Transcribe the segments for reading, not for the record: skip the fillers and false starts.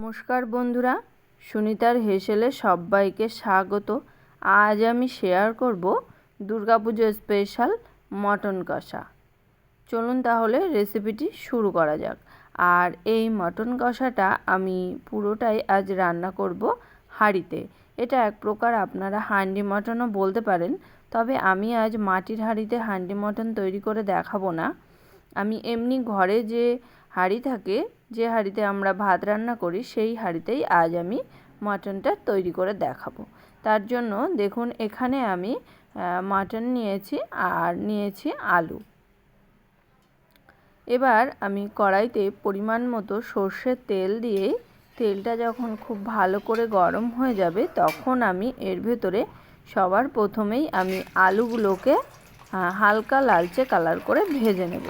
নমস্কার বন্ধুরা, সুনিতার হেসেলে সবাইকে স্বাগত। আজ আমি শেয়ার করব দুর্গাপুজো স্পেশাল মটন কষা। চলুন তাহলে রেসিপিটি শুরু করা যাক। আর এই মটন কষাটা আমি পুরোটাই আজ রান্না করব হাঁড়িতে। এটা এক প্রকার আপনারা হান্ডি মটনও বলতে পারেন, তবে আমি আজ মাটির হাঁড়িতে হান্ডি মটন তৈরি করে দেখাবো না। আমি এমনি ঘরে যে হাঁড়ি থাকে, যে হাঁড়িতে আমরা ভাত রান্না করি, সেই হাঁড়িতেই আজ আমি মাটনটা তৈরি করে দেখাবো। তার জন্য দেখুন, এখানে আমি মাটন নিয়েছি আর নিয়েছি আলু। এবার আমি কড়াইতে পরিমাণ মতো সর্ষের তেল দিয়ে, তেলটা যখন খুব ভালো করে গরম হয়ে যাবে, তখন আমি এর ভেতরে সবার প্রথমেই আমি আলুগুলোকে হালকা লালচে কালার করে ভেজে নেব।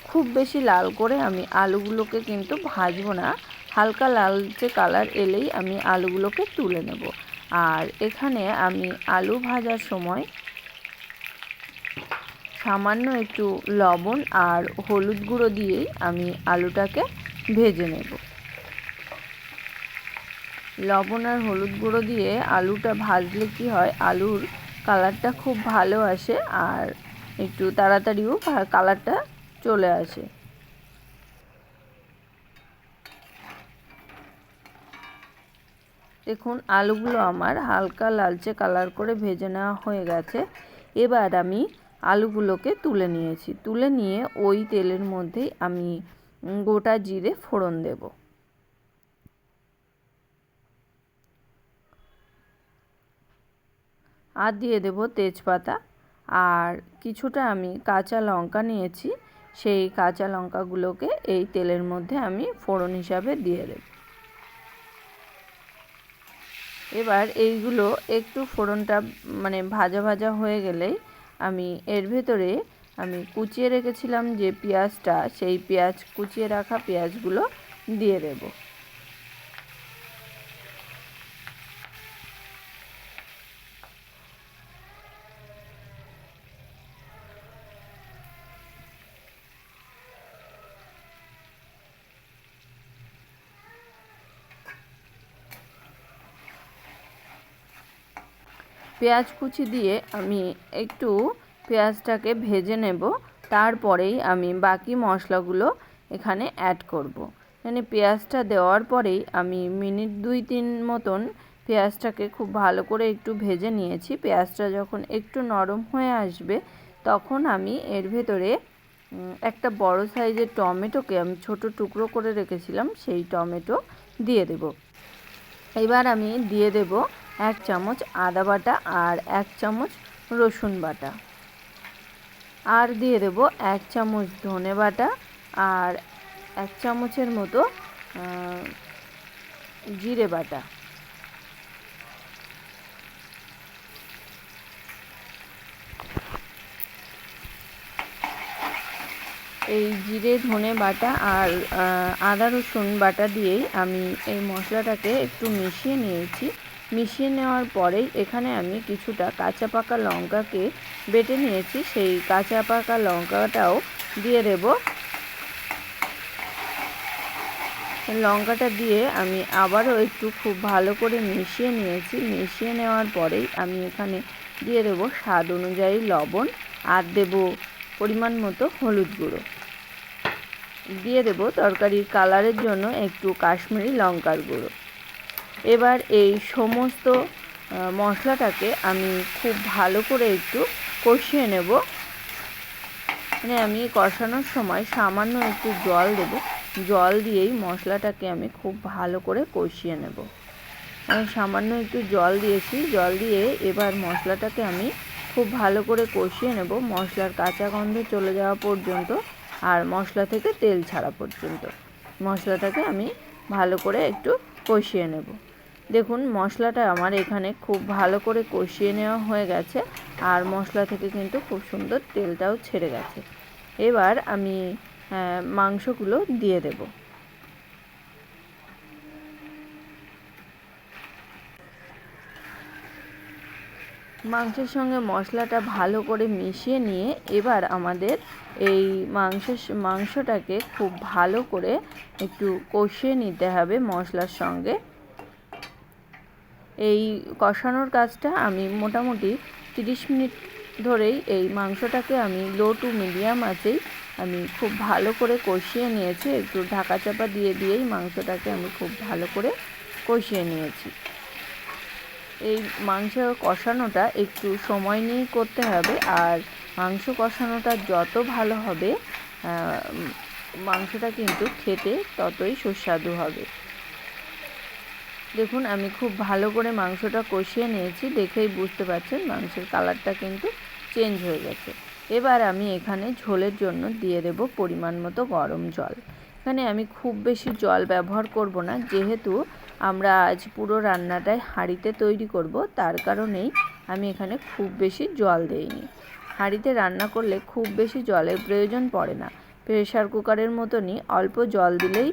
খুব বেশি লাল করে আমি আলুগুলোকে কিন্তু ভাজবো না, হালকা লালচে কালার এলেই আমি আলুগুলোকে তুলে নেব। আর এখানে আমি আলু ভাজার সময় সামান্য একটু লবণ আর হলুদ গুঁড়ো দিয়েই আমি আলুটাকে ভেজে নেব। লবণ আর হলুদ গুঁড়ো দিয়ে আলুটা ভাজলে কি হয়, আলুর কালারটা খুব ভালো আসে আর একটু তাড়াতাড়িও কালারটা চলে আসে। দেখুন, আলুগুলো আমার হালকা লালচে কালার করে ভেজে নেওয়া হয়ে গেছে। এবার আমি আলুগুলোকে তুলে নিয়েছি। তুলে নিয়ে ওই তেলের মধ্যেই আমি গোটা জিরে ফোড়ন দেব। আর দিয়ে দেব তেজপাতা, আর কিছুটা আমি কাঁচা লঙ্কা নিয়েছি, সেই কাঁচা লঙ্কাগুলোকে এই তেলের মধ্যে আমি ফোড়ন হিসাবে দিয়ে দেব। এবার এইগুলো একটু ফোড়নটা ভাজা ভাজা হয়ে গেলেই আমি এর ভেতরে আমি কুচিয়ে রেখেছিলাম যে পেঁয়াজটা, সেই কুচিয়ে রাখা পেঁয়াজগুলো দিয়ে দেব। পেঁয়াজ কুচি দিয়ে আমি একটু পেঁয়াজটাকে ভেজে নেব। তারপরেই আমি বাকি মশলাগুলো এখানে অ্যাড করব। পেঁয়াজটা দেওয়ার পরেই আমি মিনিট 2-3 মতন পেঁয়াজটাকে খুব ভালো করে একটু ভেজে নিয়েছি। পেঁয়াজটা যখন একটু নরম হয়ে আসবে, তখন আমি এর ভেতরে একটা বড় সাইজের টমেটোকে আমি ছোট টুকরো করে রেখেছিলাম, সেই টমেটো দিয়ে দেব। এবার আমি দিয়ে দেব 1 চামচ আদা বাটা আর 1 চামচ রসুন বাটা, আর দিয়ে দেব 1 চামচ ধনে বাটা আর 1 চামচের মতো জিরে বাটা। এই জিরে ধনে বাটা আর আদা রসুন বাটা দিয়েই আমি এই মশলাটাকে একটু মিশিয়ে নিয়েছি। মিশিয়ে নেওয়ার পরেই এখানে আমি কিছুটা কাঁচা পাকা লঙ্কাকে বেটে নিয়েছি, সেই কাঁচা পাকা লঙ্কাটাও দিয়ে দেব। লঙ্কাটা দিয়ে আমি আবারও একটু খুব ভালো করে মিশিয়ে নিয়েছি। মিশিয়ে নেওয়ার পরেই আমি এখানে দিয়ে দেব স্বাদ অনুযায়ী লবণ, আর দেব পরিমাণ মতো হলুদ গুঁড়ো, দিয়ে দেব তরকারির কালারের জন্য একটু কাশ্মীরি লঙ্কার গুঁড়ো। এবার এই সমস্ত মশলাটাকে আমি খুব ভালো করে একটু কষিয়ে নেব। আমি কষানোর সময় সামান্য একটু জল দেব। জল দিয়েই মশলাটাকে আমি খুব ভালো করে কষিয়ে নেব। আমি সামান্য একটু জল দিয়েছি। জল দিয়ে এবার মশলাটাকে আমি খুব ভালো করে কষিয়ে নেব, মশলার কাঁচা গন্ধ চলে যাওয়া পর্যন্ত আর মশলা থেকে তেল ছাড়া পর্যন্ত মশলাটাকে আমি ভালো করে একটু কষিয়ে নেব। দেখুন, মশলাটা আমার এখানে খুব ভালো করে কষিয়ে নেওয়া হয়ে গেছে আর মশলা থেকে কিন্তু খুব সুন্দর তেলটাও ছেড়ে গেছে। এবার আমি মাংসগুলো দিয়ে দেব। মাংসের সঙ্গে মশলাটা ভালো করে মিশিয়ে নিয়ে এবার আমাদের এই মাংসটাকে খুব ভালো করে একটু কষিয়ে নিতে হবে মশলার সঙ্গে। এই কষানোর কাজটা আমি মোটামুটি 30 মিনিট ধরেই এই মাংসটাকে আমি লো টু মিডিয়াম আঁচেই আমি খুব ভালো করে কষিয়ে নিয়েছি। একটু ঢাকা চাপা দিয়েই মাংসটাকে আমি খুব ভালো করে কষিয়ে নিয়েছি। এই মাংস কষানোটা একটু সময় নিয়ে করতে হবে, আর মাংস কষানোটা যত ভালো হবে মাংসটা কিন্তু খেতে ততই সুস্বাদু হবে। দেখুন আমি খুব ভালো করে মাংসটা কষিয়ে নিয়েছি, দেখেই বুঝতে পারছেন মাংসের কালারটা কিন্তু চেঞ্জ হয়ে গেছে। এবার আমি এখানে ঝোলের জন্য দিয়ে দেব পরিমাণ মতো গরম জল। এখানে আমি খুব বেশি জল ব্যবহার করব না, যেহেতু আমরা আজ পুরো রান্নাটাই হাঁড়িতে তৈরি করব, তার কারণেই আমি এখানে খুব বেশি জল দেইনি। হাঁড়িতে রান্না করলে খুব বেশি জলের প্রয়োজন পড়ে না, প্রেসার কুকারের মতনই অল্প জল দিলেই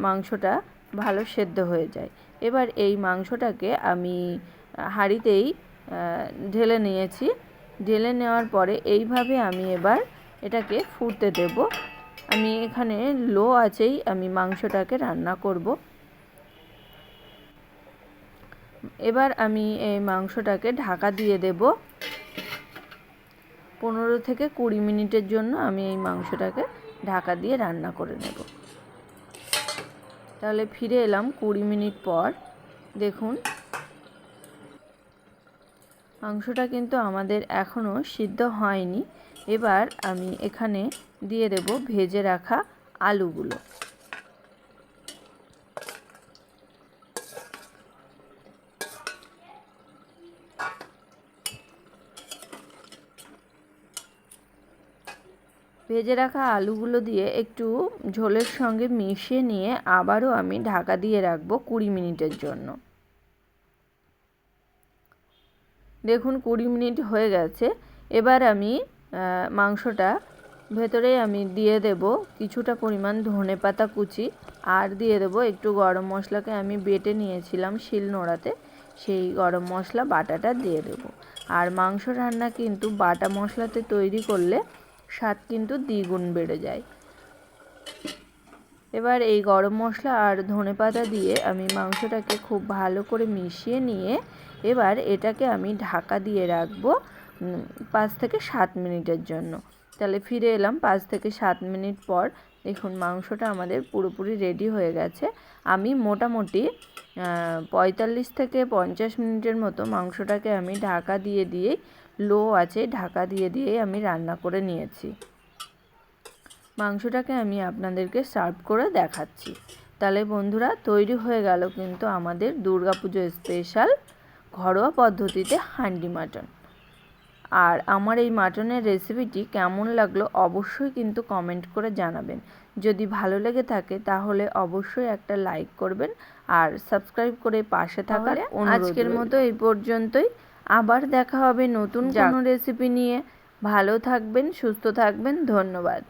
মাংসটা ভালো সেদ্ধ হয়ে যায়। এবার এই মাংসটাকে আমি হাঁড়িতেই ঢেলে নিয়েছি। ঢেলে নেওয়ার পরে এইভাবে আমি এবার এটাকে ফুটতে দেব। আমি এখানে লো আঁচেই আমি মাংসটাকে রান্না করব। এবার আমি এই মাংসটাকে ঢাকা দিয়ে দেব। 15 থেকে 20 মিনিটের জন্য আমি এই মাংসটাকে ঢাকা দিয়ে রান্না করে নেব। তাহলে ফিরে এলাম 20 মিনিট পর। দেখুন মাংসটা কিন্তু আমাদের এখনও সিদ্ধ হয়নি। এবার আমি এখানে দিয়ে দেব ভেজে রাখা আলুগুলো। ভেজে রাখা আলুগুলো দিয়ে একটু ঝোলের সঙ্গে মিশিয়ে নিয়ে আবারও আমি ঢাকা দিয়ে রাখবো 20 মিনিটের জন্য। দেখুন 20 মিনিট হয়ে গেছে। এবার আমি মাংসটা ভেতরে আমি দিয়ে দেব কিছুটা পরিমাণ ধনেপাতা কুচি, আর দিয়ে দেব একটু গরম মশলাকে আমি বেটে নিয়েছিলাম শিলনোড়াতে, সেই গরম মশলা বাটাটা দিয়ে দেব। আর মাংস রান্না কিন্তু বাটা মশলাতে তৈরি করলে স্বাদ কিন্তু দ্বিগুণ বেড়ে যায়। এবার এই গরম মশলা আর ধনেপাতা দিয়ে আমি মাংসটাকে খুব ভালো করে মিশিয়ে নিয়ে এবার এটাকে আমি ঢাকা দিয়ে রাখবো 5 থেকে 7 মিনিটের জন্য। তাহলে ফিরে এলাম 5 থেকে 7 মিনিট পর। দেখুন মাংসটা আমাদের পুরোপুরি রেডি হয়ে গেছে। আমি মোটামুটি 45 থেকে 50 মিনিটের মতো মাংসটাকে আমি ঢাকা দিয়ে লো আছে ঢাকা দিয়ে আমি রান্না করে নিয়েছি। মাংসটাকে আমি আপনাদেরকে সার্ভ করে দেখাচ্ছি। তাহলে বন্ধুরা তৈরি হয়ে গেল কিন্তু আমাদের দুর্গাপুজো স্পেশাল ঘরোয়া পদ্ধতিতে হান্ডি মাটন। আর আমার এই মাটনের রেসিপিটি কেমন লাগলো অবশ্যই কিন্তু কমেন্ট করে জানাবেন। যদি ভালো লেগে থাকে তাহলে অবশ্যই একটা লাইক করবেন আর সাবস্ক্রাইব করে পাশে থাকার অনুরোধ। আজকের মতো এই পর্যন্তই, আবার দেখা হবে নতুন কোনো রেসিপি নিয়ে। ভালো থাকবেন, সুস্থ থাকবেন, ধন্যবাদ।